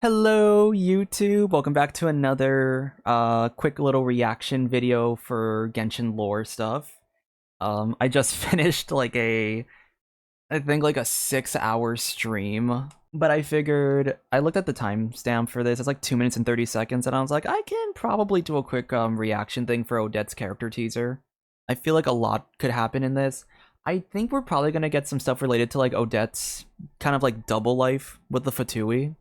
Hello YouTube, welcome back to another quick little reaction video for Genshin lore stuff. I just finished I think like a 6 hour stream, but I figured, I looked at the timestamp for this, it's like 2 minutes and 30 seconds, and I was like, I can probably do a quick reaction thing for Odette's character teaser. I feel like a lot could happen in this. I think we're probably gonna get some stuff related to like Odette's kind of like double life with the Fatui.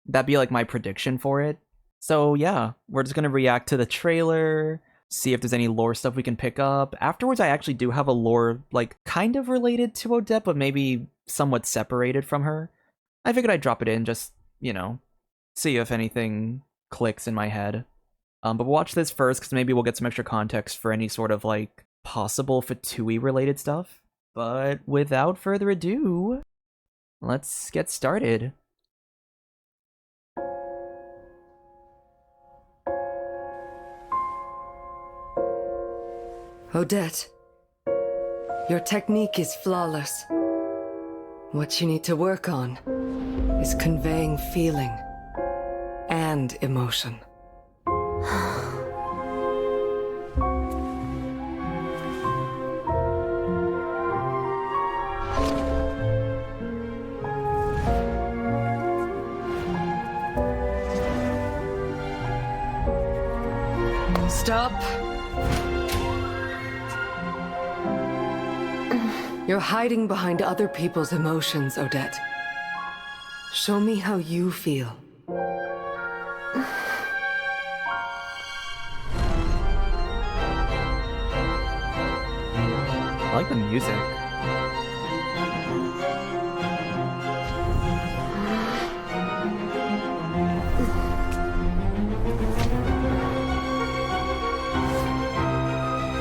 That'd be like my prediction for it. So yeah, we're just gonna react to the trailer, see if there's any lore stuff we can pick up. Afterwards, I actually do have a lore like kind of related to Odette, but maybe somewhat separated from her. I figured I'd drop it in, just, see if anything clicks in my head. But we'll watch this first, because maybe we'll get some extra context for any sort of like possible Fatui related stuff. But without further ado, let's get started. Odette, your technique is flawless. What you need to work on is conveying feeling and emotion. Stop. You're hiding behind other people's emotions, Odette. Show me how you feel. I like the music.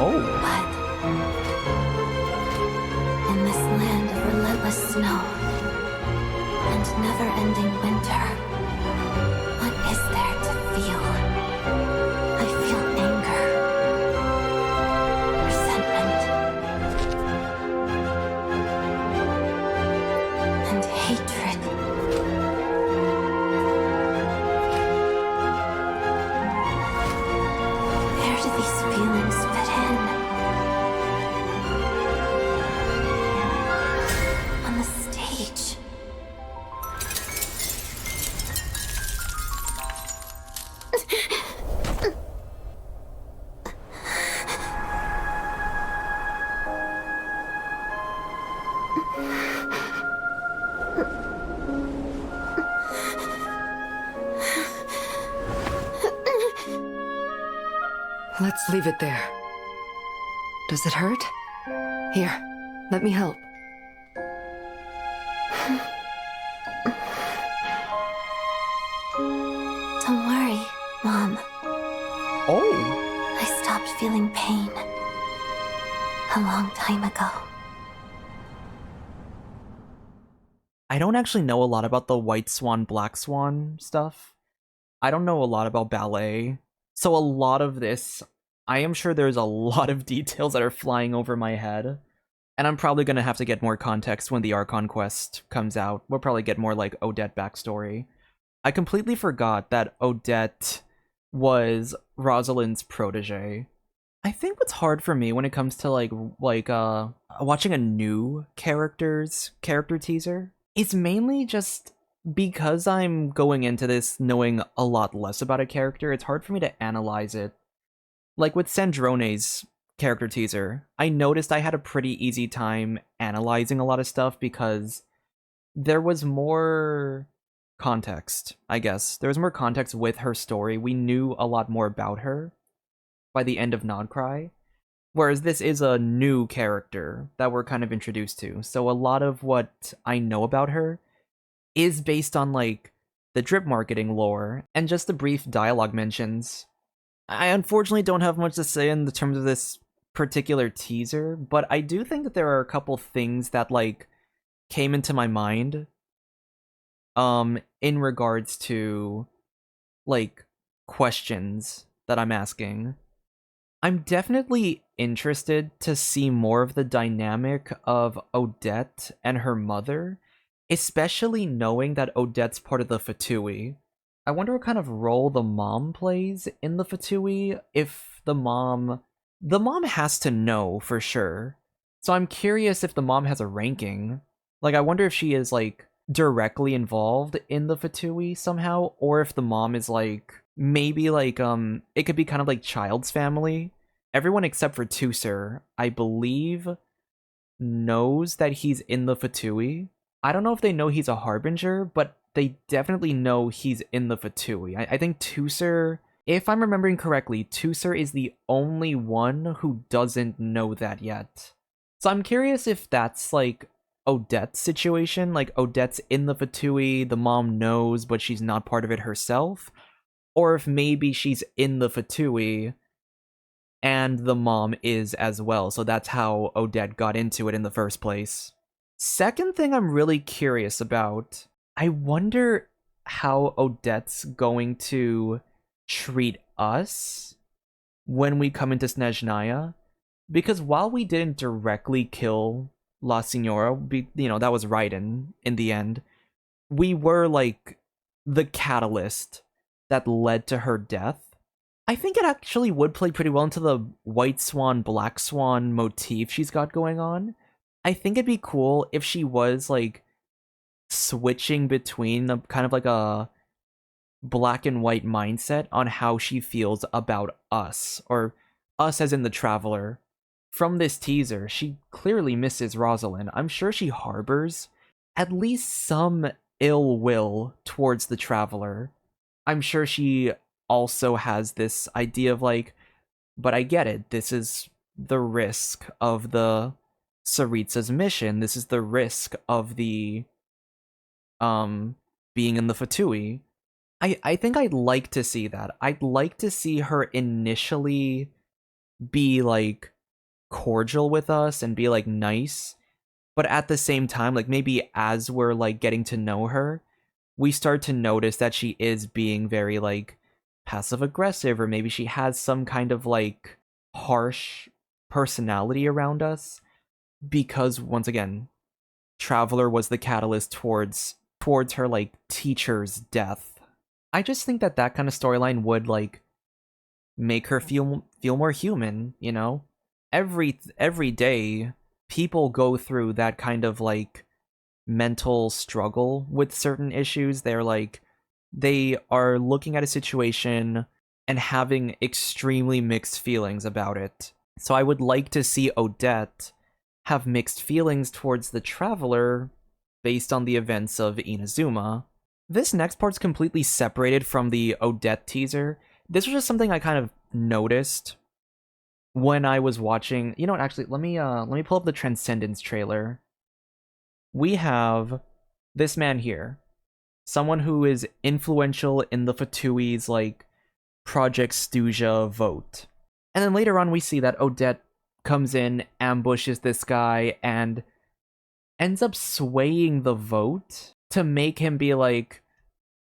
Oh. In this land of relentless snow and never-ending winter, what is there to feel? I feel anger, resentment, and hatred. Where do these feelings fit in? On the stage. Let's leave it there. Does it hurt? Here, let me help. Don't worry, Mom. Oh. I stopped feeling pain a long time ago. I don't actually know a lot about the White Swan, Black Swan stuff. I don't know a lot about ballet. So a lot of this, I am sure there's a lot of details that are flying over my head. And I'm probably going to have to get more context when the Archon quest comes out. We'll probably get more like Odette backstory. I completely forgot that Odette was Rosalind's protege. I think what's hard for me when it comes to watching a new character's character teaser is mainly just because I'm going into this knowing a lot less about a character, it's hard for me to analyze it. Like with Sandrone's character teaser, I noticed I had a pretty easy time analyzing a lot of stuff because there was more context, I guess. There was more context with her story. We knew a lot more about her by the end of Nodcry. Whereas this is a new character that we're kind of introduced to. So a lot of what I know about her is based on like the drip marketing lore and just the brief dialogue mentions. I unfortunately don't have much to say in the terms of this particular teaser, but I do think that there are a couple things that like came into my mind in regards to like questions that I'm asking. I'm definitely interested to see more of the dynamic of Odette and her mother, especially knowing that Odette's part of the Fatui. I wonder what kind of role the mom plays in the Fatui. If the mom has to know for sure. So I'm curious if the mom has a ranking. Like, I wonder if she is like directly involved in the Fatui somehow, or if the mom is like maybe like it could be kind of like Child's family. Everyone except for Tusser, I believe, knows that he's in the Fatui. I don't know if they know he's a harbinger, but they definitely know he's in the Fatui. I think Tusser, if I'm remembering correctly, Tusser is the only one who doesn't know that yet. So I'm curious if that's like Odette's situation. Like, Odette's in the Fatui, the mom knows, but she's not part of it herself. Or if maybe she's in the Fatui and the mom is as well. So that's how Odette got into it in the first place. Second thing I'm really curious about, I wonder how Odette's going to treat us when we come into Snezhnaya. Because while we didn't directly kill La Signora, that was Raiden in the end, we were like the catalyst that led to her death. I think it actually would play pretty well into the White Swan, Black Swan motif she's got going on. I think it'd be cool if she was like switching between kind of like a black and white mindset on how she feels about us, or us as in the Traveler. From this teaser, she clearly misses Rosalind. I'm sure she harbors at least some ill will towards the Traveler. I'm sure she also has this idea of like, but I get it. This is the risk of the Saritsa's mission. This is the risk of the being in the Fatui. I think I'd like to see that. I'd like to see her initially be like cordial with us and be like nice, but at the same time, like maybe as we're like getting to know her, we start to notice that she is being very like passive aggressive, or maybe she has some kind of like harsh personality around us, because once again, Traveler was the catalyst towards her like teacher's death. I just think that kind of storyline would like make her feel more human, you know? Every day people go through that kind of like mental struggle with certain issues. They are looking at a situation and having extremely mixed feelings about it. So I would like to see Odette have mixed feelings towards the Traveler based on the events of Inazuma. This next part's completely separated from the Odette teaser. This was just something I kind of noticed when I was watching. You know what, actually, let me pull up the Transcendence trailer. We have this man here, someone who is influential in the Fatui's like Project Stuja vote. And then later on we see that Odette comes in, ambushes this guy, and ends up swaying the vote to make him be like,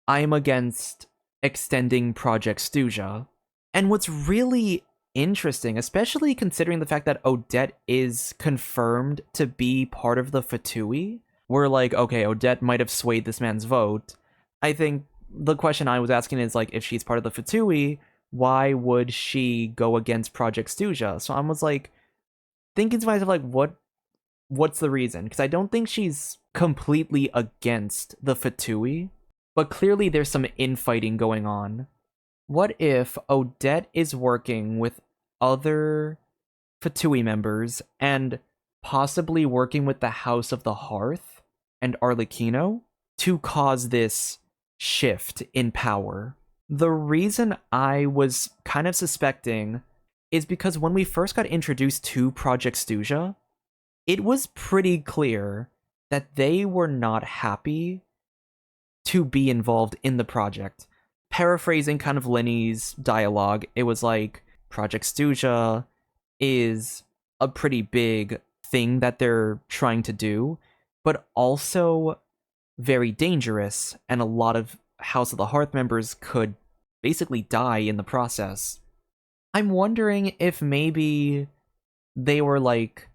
I'm against extending Project Stuja. And what's really interesting, especially considering the fact that Odette is confirmed to be part of the Fatui, we're like, okay, Odette might have swayed this man's vote. I think the question I was asking is like, if she's part of the Fatui, why would she go against Project Stuja? So I was like thinking to myself, like, what's the reason? Because I don't think she's completely against the Fatui, but clearly there's some infighting going on. What if Odette is working with other Fatui members and possibly working with the House of the Hearth and Arlecchino to cause this shift in power? The reason I was kind of suspecting is because when we first got introduced to Project Stuja, it was pretty clear that they were not happy to be involved in the project. Paraphrasing kind of Lenny's dialogue, it was like, Project Stuja is a pretty big thing that they're trying to do, but also very dangerous, and a lot of House of the Hearth members could basically die in the process. I'm wondering if maybe they were like,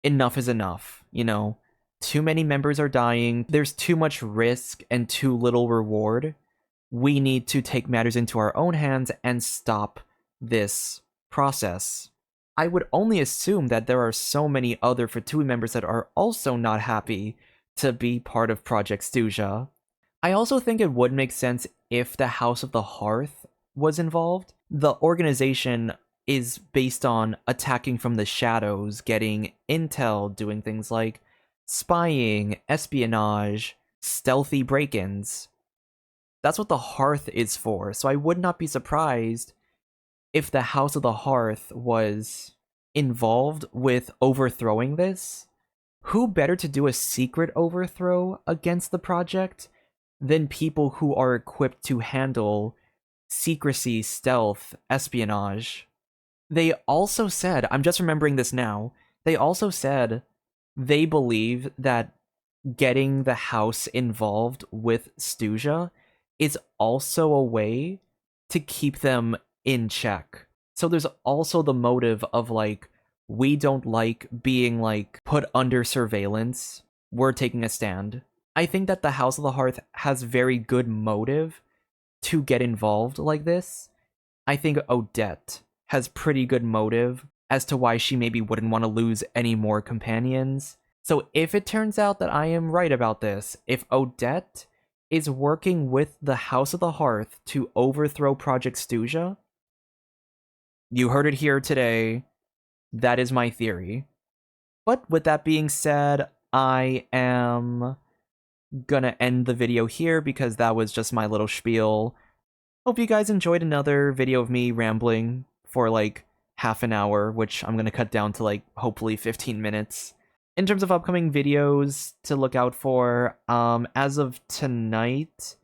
enough is enough, you know? Too many members are dying, there's too much risk and too little reward. we need to take matters into our own hands and stop this process. I would only assume that there are so many other Fatui members that are also not happy to be part of Project Stuja. I also think it would make sense if the House of the Hearth was involved. The organization is based on attacking from the shadows, getting intel, doing things like spying, espionage, stealthy break-ins. That's what the Hearth is for, so I would not be surprised if the House of the Hearth was involved with overthrowing this. Who better to do a secret overthrow against the project than people who are equipped to handle secrecy, stealth, espionage? They also said, I'm just remembering this now, they also said they believe that getting the house involved with Stuja is also a way to keep them in check. So there's also the motive of like, we don't like being like put under surveillance. We're taking a stand. I think that the House of the Hearth has very good motive to get involved like this. I think Odette has pretty good motive as to why she maybe wouldn't want to lose any more companions. So if it turns out that I am right about this, if Odette is working with the House of the Hearth to overthrow Project Stuja, you heard it here today. That is my theory. But with that being said, I am gonna end the video here because that was just my little spiel. Hope you guys enjoyed another video of me rambling for like half an hour, which I'm gonna cut down to like hopefully 15 minutes. In terms of upcoming videos to look out for, as of tonight,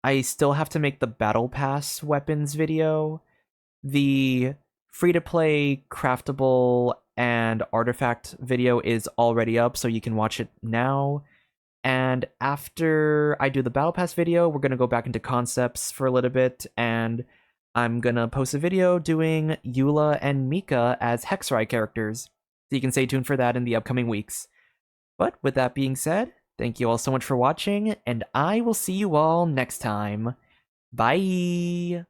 I still have to make the Battle Pass weapons video. The free-to-play craftable and artifact video is already up, so you can watch it now. And after I do the Battle Pass video, we're going to go back into concepts for a little bit, and I'm going to post a video doing Eula and Mika as Hexrai characters. So you can stay tuned for that in the upcoming weeks. But with that being said, thank you all so much for watching, and I will see you all next time. Bye!